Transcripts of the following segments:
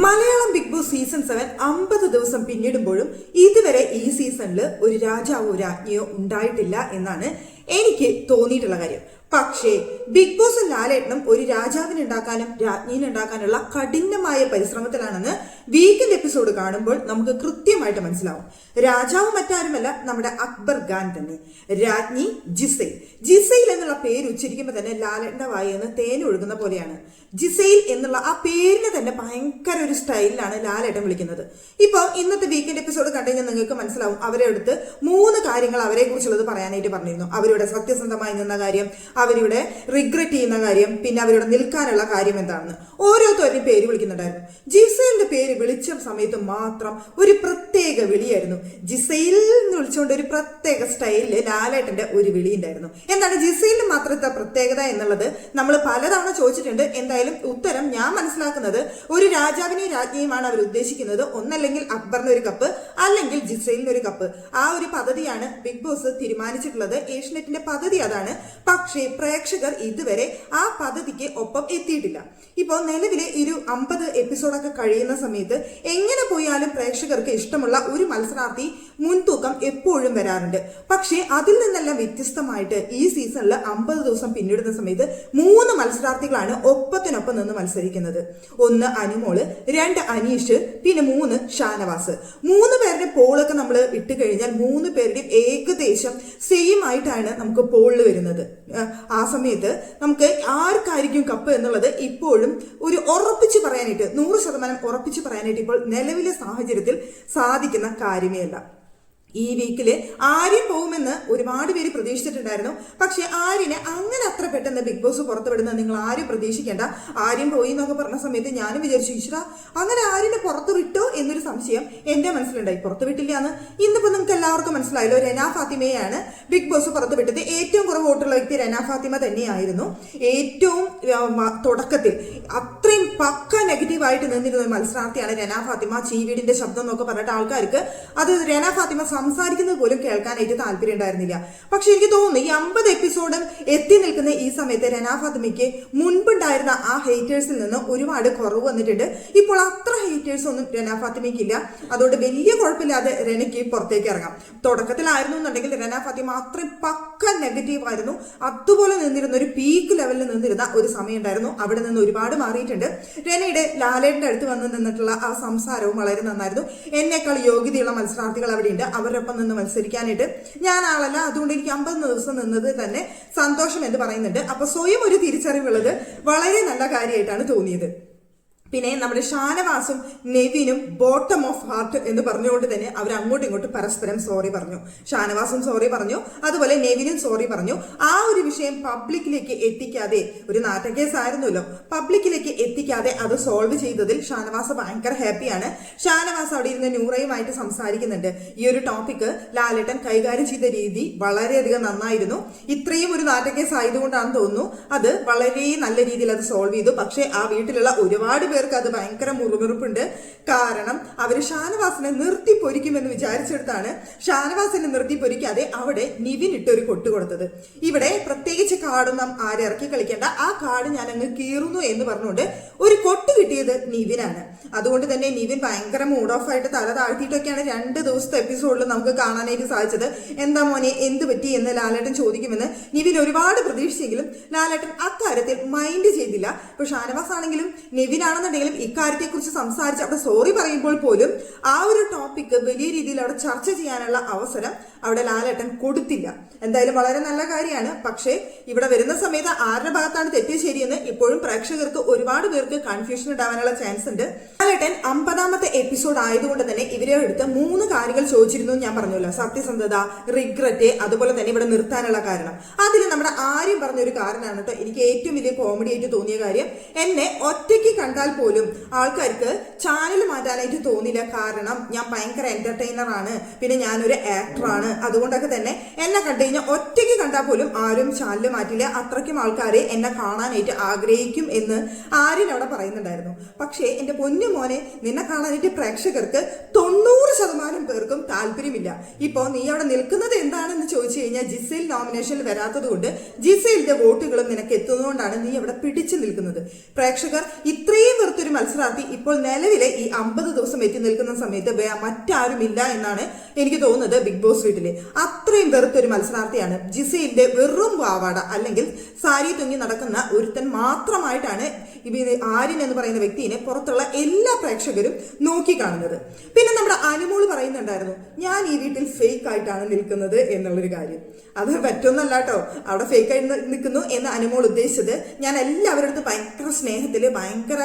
Malayalam big boss season 7 50 ദിവസം പിന്നിടുമ്പോഴും ഇതുവരെ ഈ സീസണിൽ ഒരു രാജാവോ രാജ്ഞിയോ ഉണ്ടായിട്ടില്ല എന്നാണ് എനിക്ക് തോന്നിയിട്ടുള്ള കാര്യം. പക്ഷേ ബിഗ് ബോസും ലാലേട്ടനും ഒരു രാജാവിനെ ഉണ്ടാക്കാനും രാജ്ഞിനെ ഉണ്ടാക്കാനുള്ള കഠിനമായ പരിശ്രമത്തിലാണെന്ന് വീക്കെൻഡ് എപ്പിസോഡ് കാണുമ്പോൾ നമുക്ക് കൃത്യമായിട്ട് മനസ്സിലാവും. രാജാവ് മറ്റാരുമല്ല, നമ്മുടെ അക്ബർ ഖാൻ തന്നെ. രാജ്ഞി ജിസൈൽ. ജിസൈൽ എന്നുള്ള പേര് ഉച്ചരിക്കുമ്പോൾ തന്നെ ലാലേട്ടന്റെ വായെന്ന് തേൻ ഒഴുകുന്ന പോലെയാണ്. ജിസൈൽ എന്നുള്ള ആ പേരിനെ തന്നെ ഭയങ്കര ഒരു സ്റ്റൈലിലാണ് ലാലേട്ടൻ വിളിക്കുന്നത്. ഇപ്പൊ ഇന്നത്തെ വീക്കെൻഡ് എപ്പിസോഡ് കണ്ടുകഴിഞ്ഞാൽ നിങ്ങൾക്ക് മനസ്സിലാവും. അവരെ അടുത്ത് 3 കാര്യങ്ങൾ അവരെ കുറിച്ചുള്ളത് പറയാനായിട്ട് പറഞ്ഞിരുന്നു. അവരുടെ സത്യസന്ധമായി നിന്ന കാര്യം, അവരുടെ റിഗ്രറ്റ് ചെയ്യുന്ന കാര്യം, പിന്നെ അവരുടെ നിൽക്കാനുള്ള കാര്യം എന്താണെന്ന് ഓരോരുത്തരും പേര് വിളിക്കുന്നുണ്ടായിരുന്നു. ജിസൈലിന്റെ പേര് വിളിച്ച സമയത്ത് മാത്രം ഒരു പ്രത്യേക വിളിയായിരുന്നു. ജിസൈൽ എന്ന് വിളിച്ചുകൊണ്ട് ഒരു പ്രത്യേക സ്റ്റൈലില് ലാലേട്ടന്റെ ഒരു വിളി ഉണ്ടായിരുന്നു. എന്താണ് ജിസൈലിന് മാത്രത്തെ പ്രത്യേകത എന്നുള്ളത് നമ്മൾ പലതവണ ചോദിച്ചിട്ടുണ്ട്. എന്തായാലും ഉത്തരം ഞാൻ മനസ്സിലാക്കുന്നത് ഒരു രാജാവിനെയും രാജ്ഞിയുമാണ് അവർ ഉദ്ദേശിക്കുന്നത്. ഒന്നല്ലെങ്കിൽ അക്ബറിന് ഒരു കപ്പ്, അല്ലെങ്കിൽ ജിസൈലിന് ഒരു കപ്പ്. ആ ഒരു പദ്ധതിയാണ് ബിഗ് ബോസ് തീരുമാനിച്ചിട്ടുള്ളത്. ഏഷ്യനെറ്റിന്റെ പദ്ധതി അതാണ്. പക്ഷേ പ്രേക്ഷകർ ഇതുവരെ ആ പദ്ധതിക്ക് ഒപ്പം എത്തിയിട്ടില്ല. ഇപ്പോൾ നിലവിലെ ഒരു 50 എപ്പിസോഡൊക്കെ കഴിയുന്ന സമയത്ത് എങ്ങനെ പോയാലും പ്രേക്ഷകർക്ക് ഇഷ്ടമുള്ള ഒരു മത്സരാർത്ഥി മുൻതൂക്കം എപ്പോഴും വരാറുണ്ട്. പക്ഷേ അതിൽ നിന്നെല്ലാം വ്യത്യസ്തമായിട്ട് ഈ സീസണിൽ 50 ദിവസം പിന്നിടുന്ന സമയത്ത് 3 മത്സരാർത്ഥികളാണ് ഒപ്പത്തിനൊപ്പം നിന്ന് മത്സരിക്കുന്നത്. 1 അനുമോള്, 2 അനീഷ്, പിന്നെ 3 ഷാനവാസ്. 3 പേരുടെ പോളൊക്കെ നമ്മൾ ഇട്ട് കഴിഞ്ഞാൽ 3 പേരുടെയും ഏകദേശം സെയിം ആയിട്ടാണ് നമുക്ക് പോളിൽ വരുന്നത്. ആ സമയത്ത് നമുക്ക് ആർക്കായിരിക്കും കപ്പ് എന്നുള്ളത് ഇപ്പോഴും ഒരു ഉറപ്പിച്ച് പറയാനായിട്ട് 100% ഉറപ്പിച്ച് പറയാനായിട്ട് ഇപ്പോൾ നിലവിലെ സാഹചര്യത്തിൽ സാധിക്കുന്ന കാര്യമേ അല്ല. ഈ വീക്കില് ആര്യൻ പോകുമെന്ന് ഒരുപാട് പേര് പ്രതീക്ഷിച്ചിട്ടുണ്ടായിരുന്നു. പക്ഷെ ആര്യനെ അങ്ങനെ അത്ര പെട്ടെന്ന് ബിഗ് ബോസ് പുറത്തുവിടുന്നത് നിങ്ങൾ ആരും പ്രതീക്ഷിക്കേണ്ട. ആര്യൻ പോയി എന്നൊക്കെ പറഞ്ഞ സമയത്ത് ഞാനും വിചാരിച്ചു, ഈശ്വര അങ്ങനെ ആര്യനെ പുറത്തു വിട്ടോ എന്നൊരു സംശയം എന്റെ മനസ്സിലുണ്ടായി. പുറത്തു വിട്ടില്ല എന്ന് ഇന്നിപ്പോ നിങ്ങൾക്ക് എല്ലാവർക്കും മനസ്സിലായല്ലോ. രന ഫാത്തിമയെയാണ് ബിഗ് ബോസ് പുറത്തു വിട്ടത്. ഏറ്റവും കുറവ് വോട്ടുള്ള വ്യക്തി രന ഫാത്തിമ തന്നെയായിരുന്നു. ഏറ്റവും തുടക്കത്തിൽ അത്രയും പക്ക നെഗറ്റീവായിട്ട് നിന്നിരുന്ന മത്സരാർത്ഥിയാണ് രന ഫാത്തിമ. ചീവീടിന്റെ ശബ്ദം എന്നൊക്കെ പറഞ്ഞിട്ട് ആൾക്കാർക്ക് അത് രന ഫാത്തിമ സംസാരിക്കുന്നത് പോലും കേൾക്കാനായിട്ട് താല്പര്യം ഉണ്ടായിരുന്നില്ല. പക്ഷെ എനിക്ക് തോന്നുന്നു ഈ 50 എപ്പിസോഡും എത്തി നിൽക്കുന്ന ഈ സമയത്ത് രന ഫാത്തിമയ്ക്ക് മുൻപുണ്ടായിരുന്ന ആ ഹേറ്റേഴ്സിൽ നിന്ന് ഒരുപാട് കുറവ് വന്നിട്ടുണ്ട്. ഇപ്പോൾ അത്ര ഹേറ്റേഴ്സ് ഒന്നും രന ഫാത്തിമയ്ക്ക് ഇല്ല. അതുകൊണ്ട് വലിയ കുഴപ്പമില്ലാതെ രനയ്ക്ക് പുറത്തേക്ക് ഇറങ്ങാം. തുടക്കത്തിലായിരുന്നു എന്നുണ്ടെങ്കിൽ രന ഫാത്തിമ അത്രയും പക്ക നെഗറ്റീവ് ആയിരുന്നു. അതുപോലെ നിന്നിരുന്ന ഒരു പീക്ക് ലെവലിൽ നിന്നിരുന്ന ഒരു സമയം ഉണ്ടായിരുന്നു. അവിടെ നിന്ന് ഒരുപാട് മാറിയിട്ടുണ്ട്. രനയുടെ ലാലേട്ടന്റെ അടുത്ത് വന്ന് നിന്നിട്ടുള്ള ആ സംസാരവും വളരെ നന്നായിരുന്നു. എന്നേക്കാൾ യോഗ്യതയുള്ള മത്സരാർത്ഥികൾ അവിടെയുണ്ട്. അവരൊപ്പം നിന്ന് മത്സരിക്കാനായിട്ട് ഞാൻ ആളല്ല. അതുകൊണ്ട് എനിക്ക് 50 ദിവസം നിന്നത് തന്നെ സന്തോഷം എന്ന് പറയുന്നുണ്ട്. അപ്പൊ സ്വയം ഒരു തിരിച്ചറിവുള്ളത് വളരെ നല്ല കാര്യമായിട്ടാണ് തോന്നിയത്. പിന്നെ നമ്മുടെ ഷാനവാസും നെവിനും ബോട്ടം ഓഫ് ഹാർട്ട് എന്ന് പറഞ്ഞുകൊണ്ട് തന്നെ അവർ അങ്ങോട്ടും ഇങ്ങോട്ടും പരസ്പരം സോറി പറഞ്ഞു. ഷാനവാസും സോറി പറഞ്ഞു, അതുപോലെ നെവിനും സോറി പറഞ്ഞു. ആ ഒരു വിഷയം പബ്ലിക്കിലേക്ക് എത്തിക്കാതെ, ഒരു നാട്ടക്കേസ് ആയിരുന്നല്ലോ, പബ്ലിക്കിലേക്ക് എത്തിക്കാതെ അത് സോൾവ് ചെയ്തതിൽ ഷാനവാസ് ഭയങ്കര ഹാപ്പിയാണ്. ഷാനവാസ് അവിടെ ഇരുന്ന് നൂറയുമായിട്ട് സംസാരിക്കുന്നുണ്ട്. ഈ ഒരു ടോപ്പിക്ക് ലാലേട്ടൻ കൈകാര്യം ചെയ്ത രീതി വളരെയധികം നന്നായിരുന്നു. ഇത്രയും ഒരു നാട്ടക്കേസ് ആയതുകൊണ്ടാണെന്ന് തോന്നുന്നു അത് വളരെ നല്ല രീതിയിൽ അത് സോൾവ് ചെയ്തു. പക്ഷേ ആ വീട്ടിലുള്ള ഒരുപാട് പേർക്ക് അത് ഭയങ്കര മുറുമുറുപ്പുണ്ട്. കാരണം അവര് ഷാനവാസിനെ നിർത്തി പൊരിക്കുമെന്ന് വിചാരിച്ചെടുത്താണ് ഷാനവാസിനെ നിർത്തി പൊരിക്കാതെ അവിടെ നിവിൻ ഇട്ടൊരു കൊട്ട് കൊടുത്തത്. ഇവിടെ പ്രത്യേകിച്ച് കാർഡൊന്നും ആരിറക്കി കളിക്കേണ്ട, ആ കാർഡ് ഞാൻ അങ്ങ് കീറുന്നു എന്ന് പറഞ്ഞുകൊണ്ട് ഒരു കൊട്ട് കിട്ടിയത് നിവിനാണ്. അതുകൊണ്ട് തന്നെ നിവിൻ ഭയങ്കര മൂഡ് ഓഫ് ആയിട്ട് തല താഴ്ത്തിയിട്ടൊക്കെയാണ് 2 ദിവസത്തെ എപ്പിസോഡിൽ നമുക്ക് കാണാനായിട്ട് സാധിച്ചത്. എന്താ മോനെ എന്ത് പറ്റി എന്ന് ലാലേട്ടൻ ചോദിക്കുമെന്ന് നിവിൻ ഒരുപാട് പ്രതീക്ഷിച്ചെങ്കിലും ലാലേട്ടൻ അക്കാര്യത്തിൽ മൈൻഡ് ചെയ്തില്ല. ഇപ്പൊ ഷാനവാസ് ആണെങ്കിലും നിവിനാണെന്നുണ്ടെങ്കിലും ഇക്കാര്യത്തെ കുറിച്ച് സംസാരിച്ച് അവിടെ സോറി പറയുമ്പോൾ പോലും ആ ഒരു ടോപ്പിക്ക് വലിയ രീതിയിൽ അവിടെ ചർച്ച ചെയ്യാനുള്ള അവസരം അവിടെ ലാലേട്ടൻ കൊടുത്തില്ല. എന്തായാലും വളരെ നല്ല കാര്യമാണ്. പക്ഷേ ഇവിടെ വരുന്ന സമയത്ത് ആരുടെ ഭാഗത്താണ് തെറ്റ് ശരിയെന്ന് ഇപ്പോഴും പ്രേക്ഷകർക്ക് ഒരുപാട് പേർക്ക് കൺഫ്യൂഷൻ ഉണ്ടാവാനുള്ള ചാൻസ് ഉണ്ട്. ലാലേട്ടൻ 50ാമത്തെ എപ്പിസോഡ് ആയതുകൊണ്ട് തന്നെ ഇവരെ അടുത്ത് 3 കാര്യങ്ങൾ ചോദിച്ചിരുന്നു ഞാൻ പറഞ്ഞല്ലോ. സത്യസന്ധത, റിഗ്രറ്റ്, അതുപോലെ തന്നെ ഇവിടെ നിർത്താനുള്ള കാരണം. അതിൽ നമ്മുടെ ആര്യം പറഞ്ഞൊരു കാരണമാണ് കേട്ടോ എനിക്ക് ഏറ്റവും വലിയ കോമഡി ആയിട്ട് തോന്നിയ കാര്യം. എന്നെ ഒറ്റയ്ക്ക് കണ്ടാൽ പോലും ആൾക്കാർക്ക് ചാനൽ മാറ്റാനായിട്ട് തോന്നില്ല. കാരണം ഞാൻ ഭയങ്കര എന്റർടൈനർ ആണ്, പിന്നെ ഞാനൊരു ആക്ടറാണ്. അതുകൊണ്ടൊക്കെ തന്നെ എന്നെ കണ്ടു കഴിഞ്ഞാൽ ഒറ്റയ്ക്ക് കണ്ടാൽ പോലും ആരും ചാനൽ മാറ്റില്ല. അത്രയ്ക്കും ആൾക്കാരെ എന്നെ കാണാനായിട്ട് ആഗ്രഹിക്കും എന്ന് ആര്യൻ അവിടെ പറയുന്നുണ്ടായിരുന്നു. പക്ഷേ എന്റെ പൊന്നു മോനെ, നിന്നെ കാണാനായിട്ട് പ്രേക്ഷകർക്ക് 90 100% പേർക്കും താല്പര്യമില്ല. ഇപ്പോ നീ അവിടെ നിൽക്കുന്നത് എന്താണെന്ന് ചോദിച്ചു കഴിഞ്ഞാൽ ജിസേൽ നോമിനേഷനിൽ വരാത്തത് കൊണ്ട് ജിസേലിന്റെ വോട്ടുകളും നിനക്ക് എത്തുന്നതുകൊണ്ടാണ് നീ അവിടെ പിടിച്ചു നിൽക്കുന്നത്. പ്രേക്ഷകർ ഇത്രയും വെറുത്തൊരു മത്സരാർത്ഥി ഇപ്പോൾ നിലവിലെ ഈ 50 ദിവസം എത്തി നിൽക്കുന്ന സമയത്ത് മറ്റാരുമില്ല എന്നാണ് എനിക്ക് തോന്നുന്നത്. ബിഗ് ബോസ് വീട്ടില് അത്രയും വെറുത്തൊരു മത്സരാർത്ഥിയാണ് ജിസേലിന്റെ വെറും പാവാട അല്ലെങ്കിൽ സാരി തുങ്ങി നടക്കുന്ന ഒരുത്തൻ മാത്രമായിട്ടാണ് ആര്യൻ എന്ന് പറയുന്ന വ്യക്തിയെ പുറത്തുള്ള എല്ലാ പ്രേക്ഷകരും നോക്കി കാണുന്നത്. പിന്നെ നമ്മുടെ അനുമോള് പറയുന്നുണ്ടായിരുന്നു, ഞാൻ ഈ വീട്ടിൽ ഫേക്ക് ആയിട്ടാണ് നിൽക്കുന്നത് എന്നുള്ളൊരു കാര്യം. അത് പറ്റൊന്നല്ല കേട്ടോ, അവിടെ ഫേക്ക് ആയിട്ട് നിൽക്കുന്നു എന്ന് അനുമോൾ ഉദ്ദേശിച്ചത് ഞാൻ എല്ലാവരുടെ അടുത്ത് ഭയങ്കര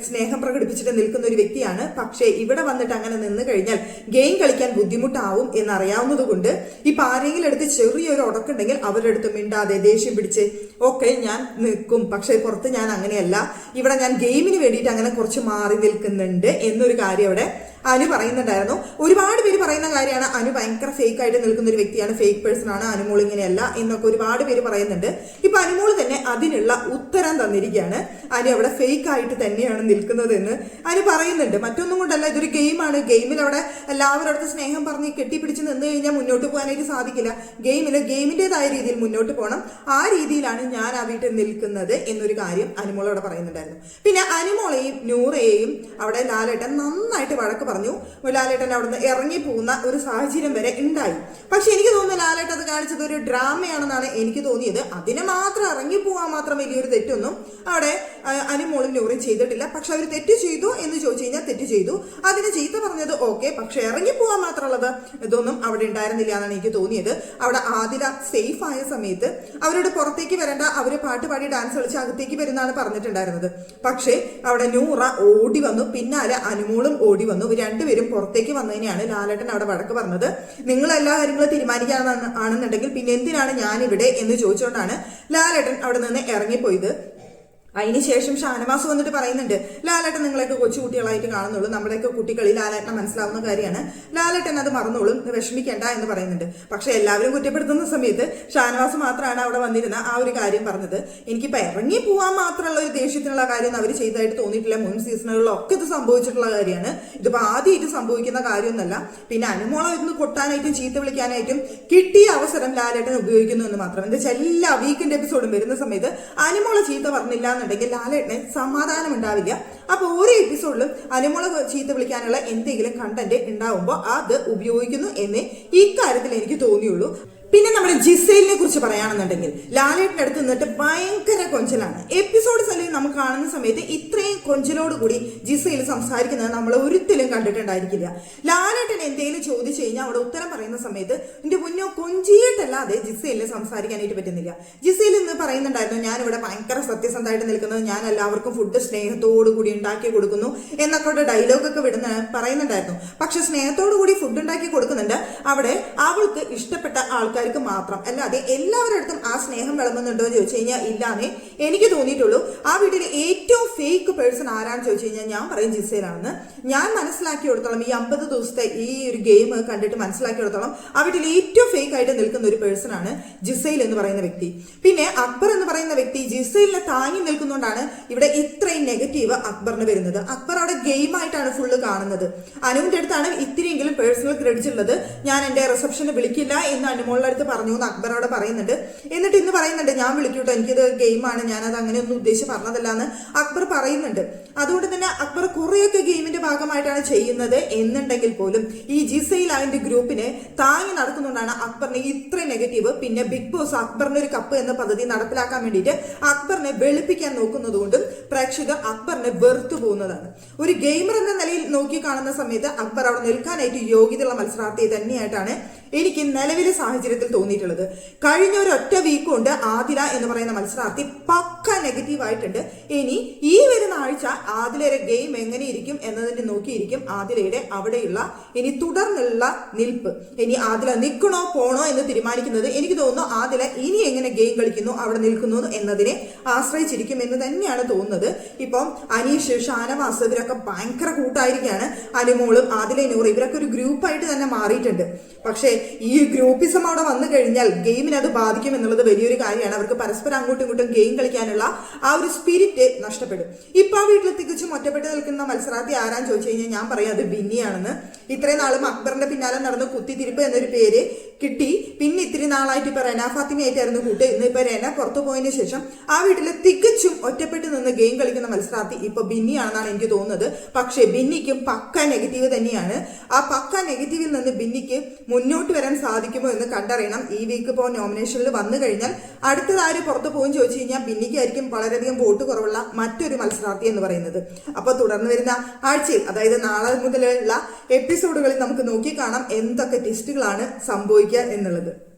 സ്നേഹം പ്രകടിപ്പിച്ചിട്ട് നിൽക്കുന്ന ഒരു വ്യക്തിയാണ്. പക്ഷേ ഇവിടെ വന്നിട്ട് അങ്ങനെ നിന്ന് കഴിഞ്ഞാൽ ഗെയിം കളിക്കാൻ ബുദ്ധിമുട്ടാവും എന്നറിയാവുന്നത് കൊണ്ട് ഇപ്പൊ ആരെങ്കിലും അടുത്ത് ചെറിയൊരു ഉടക്കുണ്ടെങ്കിൽ അവരുടെ അടുത്ത് മിണ്ടാതെ ദേഷ്യം പിടിച്ച് ഒക്കെ ഞാൻ നിൽക്കും. പക്ഷെ പുറത്ത് ഞാൻ അങ്ങനെയല്ല, ഇവിടെ ഞാൻ ഗെയിമിന് വേണ്ടിയിട്ട് അങ്ങനെ കുറച്ച് മാറി നിൽക്കുന്നുണ്ട് എന്നൊരു കാര്യം അവിടെ അനു പറയുന്നുണ്ടായിരുന്നു. ഒരുപാട് പേര് പറയുന്ന കാര്യമാണ് അനു ഭയങ്കര ഫേക്ക് ആയിട്ട് നിൽക്കുന്ന ഒരു വ്യക്തിയാണ്, ഫേക്ക് പേഴ്സൺ ആണ്, അനുമോൾ ഇങ്ങനെയല്ല എന്നൊക്കെ ഒരുപാട് പേര് പറയുന്നുണ്ട്. ഇപ്പൊ അനുമോൾ തന്നെ അതിനുള്ള ഉത്തരം തന്നിരിക്കുകയാണ്. അനു അവിടെ ഫേക്ക് ആയിട്ട് തന്നെയാണ് നിൽക്കുന്നത് എന്ന് അനു പറയുന്നുണ്ട്. മറ്റൊന്നും കൊണ്ടല്ല, ഇതൊരു ഗെയിമാണ്. ഗെയിമിൽ അവിടെ എല്ലാവരുടെ അടുത്ത് സ്നേഹം പറഞ്ഞ് കെട്ടിപ്പിടിച്ച് നിന്ന് കഴിഞ്ഞാൽ മുന്നോട്ട് പോകാനായിട്ട് സാധിക്കില്ല. ഗെയിമിന്റേതായ രീതിയിൽ മുന്നോട്ട് പോകണം. ആ രീതിയിലാണ് ഞാൻ ആ വീട്ടിൽ നിൽക്കുന്നത് എന്നൊരു കാര്യം അനുമോൾ അവിടെ പറയുന്നുണ്ടായിരുന്നു. പിന്നെ അനുമോളെയും നൂറയെയും അവിടെ ലാലേട്ടൻ നന്നായിട്ട് വഴക്ക് പറഞ്ഞു. ലാലേട്ടൻ അവിടെ നിന്ന് ഇറങ്ങി പോകുന്ന ഒരു സാഹചര്യം വരെ ഉണ്ടായി. പക്ഷെ എനിക്ക് തോന്നുന്നു ലാലേട്ടൻ അത് കാണിച്ചത് ഒരു ഡ്രാമയാണെന്നാണ് എനിക്ക് തോന്നിയത്. അതിനെ മാത്രം ഇറങ്ങി പോകാൻ മാത്രം വലിയൊരു തെറ്റൊന്നും അവിടെ അനുമോളും നൂറും ചെയ്തിട്ടില്ല. പക്ഷെ അവർ തെറ്റ് ചെയ്തു എന്ന് ചോദിച്ചു കഴിഞ്ഞാൽ തെറ്റ് ചെയ്തു. അതിന് ചീത്ത പറഞ്ഞത് ഓക്കെ, പക്ഷെ ഇറങ്ങി പോകാൻ മാത്രമുള്ളത് ഇതൊന്നും അവിടെ ഉണ്ടായിരുന്നില്ല എന്നാണ് എനിക്ക് തോന്നിയത്. അവിടെ ആദില സേഫ് ആയ സമയത്ത് അവരോട് പുറത്തേക്ക് വരണ്ട, അവര് പാട്ട് പാടി ഡാൻസ് കളിച്ച് അകത്തേക്ക് വരുന്നതാണ് പറഞ്ഞിട്ടുണ്ടായിരുന്നത്. പക്ഷേ അവിടെ നൂറ ഓടി വന്നു, പിന്നാലെ അനുമോളും ഓടി വന്നു. രണ്ടുപേരും പുറത്തേക്ക് വന്നതിനെയാണ് ലാലേട്ടൻ അവിടെ വഴക്ക് പറഞ്ഞത്. നിങ്ങൾ എല്ലാ കാര്യങ്ങളും തീരുമാനിക്കാനാണെന്നുണ്ടെങ്കിൽ പിന്നെ എന്തിനാണ് ഞാനിവിടെ എന്ന് ചോദിച്ചുകൊണ്ടാണ് ലാലേട്ടൻ അവിടെ നിന്ന് ഇറങ്ങിപ്പോയത്. അതിനുശേഷം ഷാനവാസ് വന്നിട്ട് പറയുന്നുണ്ട്, ലാലേട്ടൻ നിങ്ങളെയൊക്കെ കൊച്ചുകുട്ടികളായിട്ട് കാണുന്നുള്ളൂ, നമ്മുടെയൊക്കെ കുട്ടികളിൽ ലാലേട്ടൻ മനസ്സിലാവുന്ന കാര്യമാണ്, ലാലേട്ടൻ അത് മറന്നോളും, വിഷമിക്കേണ്ട എന്ന് പറയുന്നുണ്ട്. പക്ഷെ എല്ലാവരും കുറ്റപ്പെടുത്തുന്ന സമയത്ത് ഷാനവാസ് മാത്രമാണ് അവിടെ വന്നിരുന്ന ആ ഒരു കാര്യം പറഞ്ഞത്. എനിക്കിപ്പോൾ ഇറങ്ങി പോകാൻ മാത്രമുള്ള ഒരു ദേഷ്യത്തിനുള്ള കാര്യം അവർ ചെയ്തതായിട്ട് തോന്നിയിട്ടില്ല. മുൻ സീസണുകളിലൊക്കെ ഇത് സംഭവിച്ചിട്ടുള്ള കാര്യമാണ്. ഇതിപ്പോൾ ആദ്യമായിട്ട് സംഭവിക്കുന്ന കാര്യമൊന്നുമല്ല. പിന്നെ അനുമോളം ഇരുന്ന് കൊട്ടാനായിട്ടും ചീത്ത വിളിക്കാനായിട്ടും കിട്ടിയ അവസരം ലാലേട്ടൻ ഉപയോഗിക്കുന്നു എന്ന് മാത്രം. എന്താ വെച്ചാൽ എല്ലാ വീക്കെൻഡ് എപ്പിസോഡും വരുന്ന സമയത്ത് അനുമോളെ ചീത്ത പറഞ്ഞില്ല ുണ്ടെങ്കിൽ ലാലേട്ടന് സമാധാനം ഉണ്ടാവില്ല. അപ്പൊ ഓരോ എപ്പിസോഡിലും അനുമോളെ ചീത്ത വിളിക്കാനുള്ള എന്തെങ്കിലും കണ്ടന്റ് ഉണ്ടാവുമ്പോൾ അത് ഉപയോഗിക്കുന്നു എന്ന് ഇക്കാര്യത്തിൽ എനിക്ക് തോന്നിയുള്ളൂ. പിന്നെ നമ്മുടെ ജിസേലിനെ കുറിച്ച് പറയുകയാണെന്നുണ്ടെങ്കിൽ ലാലേട്ടൻ്റെ അടുത്ത് നിന്നിട്ട് ഭയങ്കര കൊഞ്ചലാണ്. എപ്പിസോഡ്സ് അല്ലെങ്കിൽ നമുക്ക് കാണുന്ന സമയത്ത് ഇത്രയും കൊഞ്ചലോടുകൂടി ജിസേൽ സംസാരിക്കുന്നത് നമ്മൾ ഒരിക്കലും കണ്ടിട്ടുണ്ടായിരിക്കില്ല. ലാലേട്ടൻ എന്തെങ്കിലും ചോദിച്ചു കഴിഞ്ഞാൽ അവിടെ ഉത്തരം പറയുന്ന സമയത്ത് എന്റെ മുന്നോ കൊഞ്ചിയിട്ടല്ലാതെ ജിസേലിന് സംസാരിക്കാനായിട്ട് പറ്റുന്നില്ല. ജിസേൽ ഇന്ന് പറയുന്നുണ്ടായിരുന്നു, ഞാനിവിടെ ഭയങ്കര സത്യസന്ധമായിട്ട് നിൽക്കുന്നത്, ഞാൻ എല്ലാവർക്കും ഫുഡ് സ്നേഹത്തോടു കൂടി ഉണ്ടാക്കി കൊടുക്കുന്നു എന്നൊക്കെ ഡയലോഗൊക്കെ പറയുന്നുണ്ടായിരുന്നു. പക്ഷെ സ്നേഹത്തോടു കൂടി ഫുഡ് ഉണ്ടാക്കി കൊടുക്കുന്നുണ്ട് അവിടെ അവൾക്ക് ഇഷ്ടപ്പെട്ട ആൾക്കാർ മാത്രം, അല്ലാതെ എല്ലാവരുടെ അടുത്തും ആ സ്നേഹം വിളമ്പുന്നുണ്ടോ എന്ന് ചോദിച്ചു കഴിഞ്ഞാൽ ഇല്ലാന്നേ എനിക്ക് തോന്നിയിട്ടുള്ളൂ. ആ വീട്ടിലെ ഏറ്റവും ഫേക്ക് പേഴ്സൺ ആരാന്ന് ചോദിച്ചു കഴിഞ്ഞാൽ ഞാൻ പറയും ജിസേലാണെന്ന്. ഞാൻ മനസ്സിലാക്കിയെടുത്തോളം ഈ 50 ദിവസത്തെ ഈ ഒരു ഗെയിം കണ്ടിട്ട് മനസ്സിലാക്കിയെടുത്തോളം ആ വീട്ടിൽ ഏറ്റവും ഫേക്ക് ആയിട്ട് നിൽക്കുന്ന ഒരു പേഴ്സൺ ആണ് ജിസേൽ എന്ന് പറയുന്ന വ്യക്തി. പിന്നെ അക്ബർ എന്ന് പറയുന്ന വ്യക്തി ജിസേലിനെ താങ്ങി നിൽക്കുന്നതുകൊണ്ടാണ് ഇവിടെ ഇത്രയും നെഗറ്റീവ് അക്ബറിന് വരുന്നത്. അക്ബർ അവിടെ ഗെയിമായിട്ടാണ് ഫുള്ള് കാണുന്നത്. അനുവിന്റെ അടുത്താണ് ഇത്തിരിയെങ്കിലും പേഴ്സണൽ ക്രെഡിറ്റ് ഉള്ളത്. ഞാൻ എന്റെ റിസപ്ഷന് വിളിക്കില്ല എന്ന് അനുമോളുടെ അടുത്ത് പറഞ്ഞു എന്ന് അക്ബർ അവിടെ പറയുന്നുണ്ട്. എന്നിട്ട് ഇന്ന് പറയുന്നുണ്ട്, ഞാൻ വിളിക്കൂട്ടോ, എനിക്കിത് ഗെയിമാണ്, ഞാനത് അങ്ങനെയൊന്നും ഉദ്ദേശിച്ച് പറഞ്ഞതല്ല എന്ന് അക്ബർ പറയുന്നുണ്ട്. അതുകൊണ്ട് തന്നെ അക്ബർ കുറേയൊക്കെ ഗെയിമിന്റെ ഭാഗമായിട്ടാണ് ചെയ്യുന്നത് എന്നുണ്ടെങ്കിൽ പോലും ഈ ജിസൈൽ അതിന്റെ ഗ്രൂപ്പിനെ താങ്ങി നടക്കുന്നുകൊണ്ടാണ് അക്ബറിന് ഇത്ര നെഗറ്റീവ്. പിന്നെ ബിഗ് ബോസ് അക്ബറിന്റെ ഒരു കപ്പ് എന്ന പദ്ധതി നടപ്പിലാക്കാൻ വേണ്ടിയിട്ട് അക്ബറിനെ വെളുപ്പിക്കാൻ നോക്കുന്നത് കൊണ്ടും പ്രേക്ഷകർ അക്ബറിനെ വെറുത്തു പോകുന്നതാണ്. ഒരു ഗെയിമർ എന്ന നിലയിൽ നോക്കി കാണുന്ന സമയത്ത് അക്ബർ അവിടെ നിൽക്കാനായിട്ട് യോഗ്യതയുള്ള മത്സരാർത്ഥി തന്നെയായിട്ടാണ് എനിക്ക് നിലവിലെ സാഹചര്യത്തിൽ തോന്നിയിട്ടുള്ളത്. കഴിഞ്ഞ ഒരു ഒറ്റ വീക്ക് കൊണ്ട് ആദില എന്ന് പറയുന്ന മത്സരാർത്ഥി പക്ക നെഗറ്റീവ് ആയിട്ടുണ്ട്. ഇനി ഈ വരുന്ന ആഴ്ച ആദിലയുടെ ഗെയിം എങ്ങനെ ഇരിക്കും എന്നതിനെ നോക്കിയിരിക്കും ആദിലയുടെ അവിടെയുള്ള ഇനി തുടർന്നുള്ള നിൽപ്പ്. ഇനി ആദില നിൽക്കണോ പോണോ എന്ന് തീരുമാനിക്കുന്നത് എനിക്ക് തോന്നുന്നു ആദില ഇനി എങ്ങനെ ഗെയിം കളിക്കുന്നു അവിടെ നിൽക്കുന്നു എന്നതിനെ ആശ്രയിച്ചിരിക്കും എന്ന് തന്നെയാണ് തോന്നുന്നത്. ഇപ്പം അനീഷ്, ഷാനവാസ് ഇവരൊക്കെ ഭയങ്കര കൂട്ടായിരിക്കുകയാണ്. അനുമോളും ആദില, നൂറ് ഇവരൊക്കെ ഒരു ഗ്രൂപ്പായിട്ട് തന്നെ മാറിയിട്ടുണ്ട്. പക്ഷേ ഈ ഗ്രൂപ്പിസം അവിടെ വന്നു കഴിഞ്ഞാൽ ഗെയിമിനെ അത് ബാധിക്കും എന്നുള്ളത് വലിയൊരു കാര്യമാണ്. അവർക്ക് പരസ്പരം അങ്ങോട്ടും ഇങ്ങോട്ടും ഗെയിം കളിക്കാനുള്ള ആ ഒരു സ്പിരിറ്റ് നഷ്ടപ്പെടും. ഇപ്പൊ ആ വീട്ടിൽ തികച്ചും ഒറ്റപ്പെട്ട് നിൽക്കുന്ന മത്സരാർത്ഥി ആരാന്ന് ചോദിച്ചു കഴിഞ്ഞാൽ ഞാൻ പറയാം അത് ബിന്നിയാണെന്ന്. ഇത്രയും നാളും അക്ബറിന്റെ പിന്നാലെ നടന്ന് കുത്തിത്തിരിപ്പ് എന്നൊരു പേര് കിട്ടി. പിന്നെ ഇത്തിരി നാളായിട്ട് ഇപ്പൊ റെന ഫാത്തിമയായിട്ടായിരുന്നു കൂട്ട്. ഇന്ന് ഇപ്പൊ റെന പുറത്തു പോയതിനു ശേഷം ആ വീട്ടില് തികച്ചും ഒറ്റപ്പെട്ട് നിന്ന് ഗെയിം കളിക്കുന്ന മത്സരാർത്ഥി ഇപ്പൊ ബിന്നിയാണെന്നാണ് എനിക്ക് തോന്നുന്നത്. പക്ഷെ ബിന്നിക്കും പക്ക നെഗറ്റീവ് തന്നെയാണ്. ആ പക്ക നെഗറ്റീവിൽ നിന്ന് ബിന്നിക്ക് മുന്നോട്ട് വരാൻ സാധിക്കുമോ എന്ന് കണ്ടറിയണം. ഈ വീക്ക് ഇപ്പോൾ നോമിനേഷനിൽ വന്നു കഴിഞ്ഞാൽ അടുത്തതാര് പുറത്തു പോകും ചോദിച്ചു കഴിഞ്ഞാൽ ബിന്നിക്കായിരിക്കും വളരെയധികം വോട്ട് കുറവുള്ള മറ്റൊരു മത്സരാർത്ഥി എന്ന് പറയുന്നത്. അപ്പൊ തുടർന്ന് വരുന്ന ആഴ്ചയിൽ, അതായത് നാളെ മുതലുള്ള എപ്പിസോഡുകളിൽ നമുക്ക് നോക്കി കാണാം എന്തൊക്കെ ട്വിസ്റ്റുകളാണ് സംഭവിക്കുക എന്നുള്ളത്.